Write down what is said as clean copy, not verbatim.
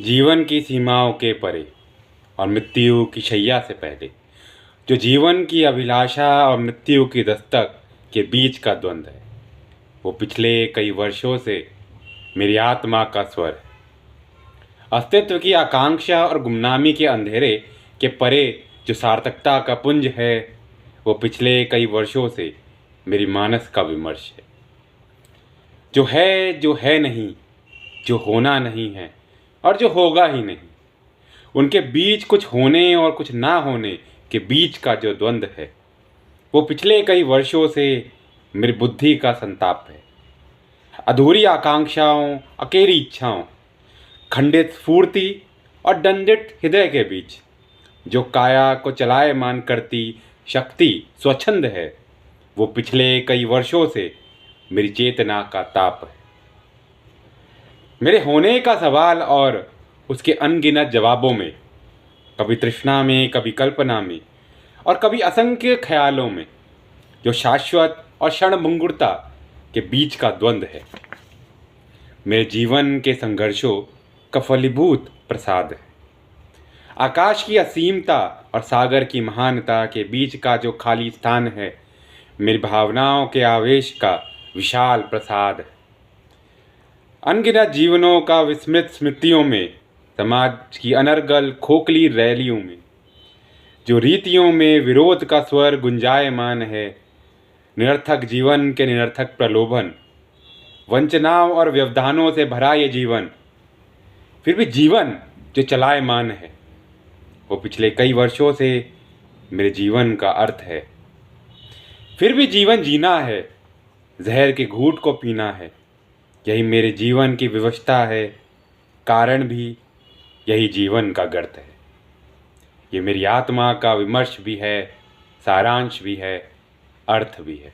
जीवन की सीमाओं के परे और मृत्यु की शैया से पहले, जो जीवन की अभिलाषा और मृत्यु की दस्तक के बीच का द्वंद्व है, वो पिछले कई वर्षों से मेरी आत्मा का स्वर है। अस्तित्व की आकांक्षा और गुमनामी के अंधेरे के परे जो सार्थकता का पुंज है, वो पिछले कई वर्षों से मेरी मानस का विमर्श है। जो है नहीं, जो होना नहीं है और जो होगा ही नहीं, उनके बीच कुछ होने और कुछ ना होने के बीच का जो द्वंद्व है, वो पिछले कई वर्षों से मेरी बुद्धि का संताप है। अधूरी आकांक्षाओं, अकेली इच्छाओं, खंडित स्फूर्ति और दंडित हृदय के बीच जो काया को चलायमान करती शक्ति स्वच्छंद है, वो पिछले कई वर्षों से मेरी चेतना का ताप है। मेरे होने का सवाल और उसके अनगिनत जवाबों में, कभी तृष्णा में, कभी कल्पना में और कभी असंख्य ख्यालों में, जो शाश्वत और क्षणभंगुरता के बीच का द्वंद्व है, मेरे जीवन के संघर्षों का फलीभूत प्रसाद है। आकाश की असीमता और सागर की महानता के बीच का जो खाली स्थान है, मेरी भावनाओं के आवेश का विशाल प्रसाद है। अनगिनत जीवनों का विस्मृत स्मृतियों में, समाज की अनर्गल खोखली रैलियों में, जो रीतियों में विरोध का स्वर गुंजायमान है, निरर्थक जीवन के निरर्थक प्रलोभन, वंचनाओं और व्यवधानों से भरा ये जीवन, फिर भी जीवन जो चलायमान है, वो पिछले कई वर्षों से मेरे जीवन का अर्थ है। फिर भी जीवन जीना है, जहर के घूंट को पीना है, यही मेरे जीवन की विवशता है। कारण भी यही जीवन का गर्त है। ये मेरी आत्मा का विमर्श भी है, सारांश भी है, अर्थ भी है।